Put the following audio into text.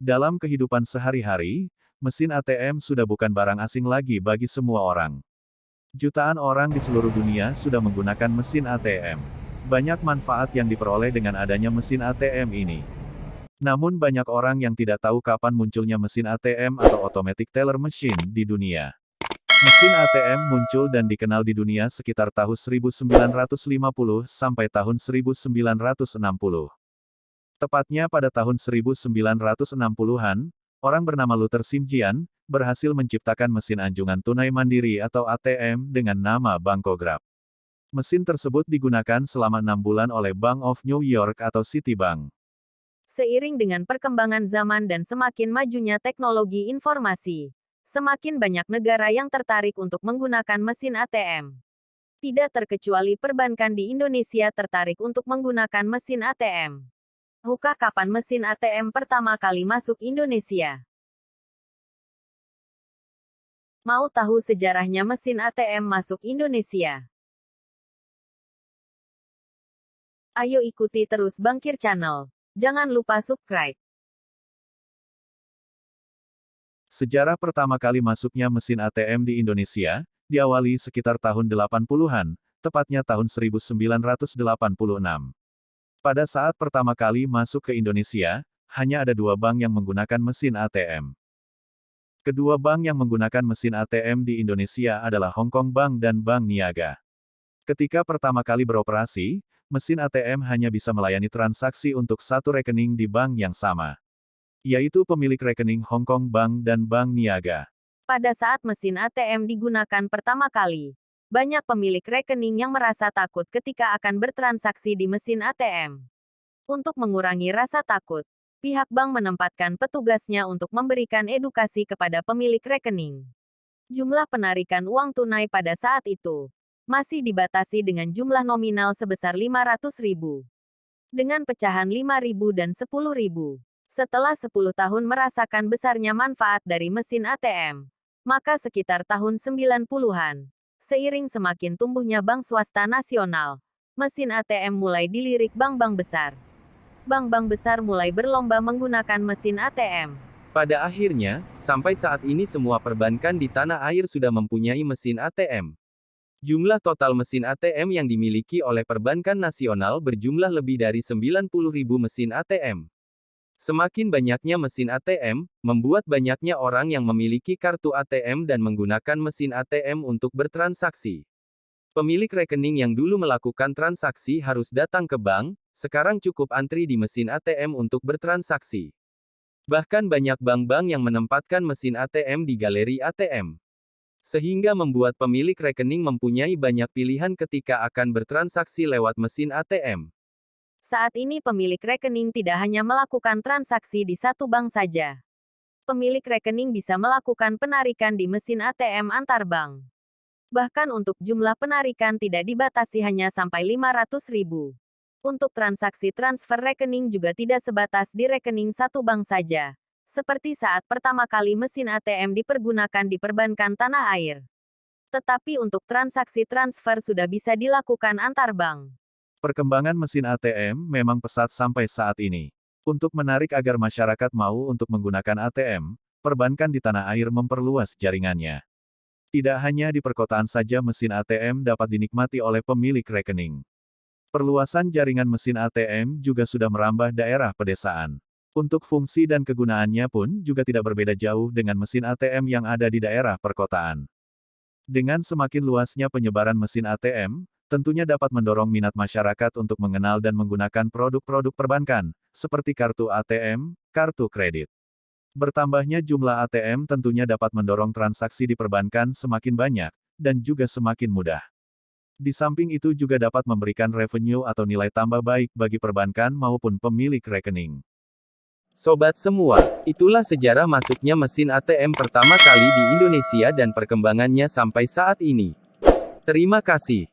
Dalam kehidupan sehari-hari, mesin ATM sudah bukan barang asing lagi bagi semua orang. Jutaan orang di seluruh dunia sudah menggunakan mesin ATM. Banyak manfaat yang diperoleh dengan adanya mesin ATM ini. Namun banyak orang yang tidak tahu kapan munculnya mesin ATM atau automatic teller machine di dunia. Mesin ATM muncul dan dikenal di dunia sekitar tahun 1950 sampai tahun 1960. Tepatnya pada tahun 1960-an, orang bernama Luther Simjian, berhasil menciptakan mesin anjungan tunai mandiri atau ATM dengan nama Bankograph. Mesin tersebut digunakan selama 6 bulan oleh Bank of New York atau Citibank. Seiring dengan perkembangan zaman dan semakin majunya teknologi informasi, semakin banyak negara yang tertarik untuk menggunakan mesin ATM. Tidak terkecuali perbankan di Indonesia tertarik untuk menggunakan mesin ATM. Tahukah kapan mesin ATM pertama kali masuk Indonesia? Mau tahu sejarahnya mesin ATM masuk Indonesia? Ayo ikuti terus Bangkir Channel. Jangan lupa subscribe. Sejarah pertama kali masuknya mesin ATM di Indonesia, diawali sekitar tahun 80-an, tepatnya tahun 1986. Pada saat pertama kali masuk ke Indonesia, hanya ada 2 bank yang menggunakan mesin ATM. Kedua bank yang menggunakan mesin ATM di Indonesia adalah Hong Kong Bank dan Bank Niaga. Ketika pertama kali beroperasi, mesin ATM hanya bisa melayani transaksi untuk satu rekening di bank yang sama, yaitu pemilik rekening Hong Kong Bank dan Bank Niaga. Pada saat mesin ATM digunakan pertama kali, banyak pemilik rekening yang merasa takut ketika akan bertransaksi di mesin ATM. Untuk mengurangi rasa takut, pihak bank menempatkan petugasnya untuk memberikan edukasi kepada pemilik rekening. Jumlah penarikan uang tunai pada saat itu masih dibatasi dengan jumlah nominal sebesar 500.000. Dengan pecahan 5.000 dan 10.000. Setelah 10 tahun merasakan besarnya manfaat dari mesin ATM, maka sekitar tahun 90-an, seiring semakin tumbuhnya bank swasta nasional, mesin ATM mulai dilirik bank-bank besar. Bank-bank besar mulai berlomba menggunakan mesin ATM. Pada akhirnya, sampai saat ini semua perbankan di tanah air sudah mempunyai mesin ATM. Jumlah total mesin ATM yang dimiliki oleh perbankan nasional berjumlah lebih dari 90.000 mesin ATM. Semakin banyaknya mesin ATM, membuat banyaknya orang yang memiliki kartu ATM dan menggunakan mesin ATM untuk bertransaksi. Pemilik rekening yang dulu melakukan transaksi harus datang ke bank, sekarang cukup antri di mesin ATM untuk bertransaksi. Bahkan banyak bank-bank yang menempatkan mesin ATM di galeri ATM. Sehingga membuat pemilik rekening mempunyai banyak pilihan ketika akan bertransaksi lewat mesin ATM. Saat ini pemilik rekening tidak hanya melakukan transaksi di satu bank saja. Pemilik rekening bisa melakukan penarikan di mesin ATM antar bank. Bahkan untuk jumlah penarikan tidak dibatasi hanya sampai 500.000. Untuk transaksi transfer rekening juga tidak sebatas di rekening satu bank saja. Seperti saat pertama kali mesin ATM dipergunakan di perbankan tanah air. Tetapi untuk transaksi transfer sudah bisa dilakukan antar bank. Perkembangan mesin ATM memang pesat sampai saat ini. Untuk menarik agar masyarakat mau untuk menggunakan ATM, perbankan di tanah air memperluas jaringannya. Tidak hanya di perkotaan saja mesin ATM dapat dinikmati oleh pemilik rekening. Perluasan jaringan mesin ATM juga sudah merambah daerah pedesaan. Untuk fungsi dan kegunaannya pun juga tidak berbeda jauh dengan mesin ATM yang ada di daerah perkotaan. Dengan semakin luasnya penyebaran mesin ATM, tentunya dapat mendorong minat masyarakat untuk mengenal dan menggunakan produk-produk perbankan, seperti kartu ATM, kartu kredit. Bertambahnya jumlah ATM tentunya dapat mendorong transaksi di perbankan semakin banyak, dan juga semakin mudah. Di samping itu juga dapat memberikan revenue atau nilai tambah baik bagi perbankan maupun pemilik rekening. Sobat semua, itulah sejarah masuknya mesin ATM pertama kali di Indonesia dan perkembangannya sampai saat ini. Terima kasih.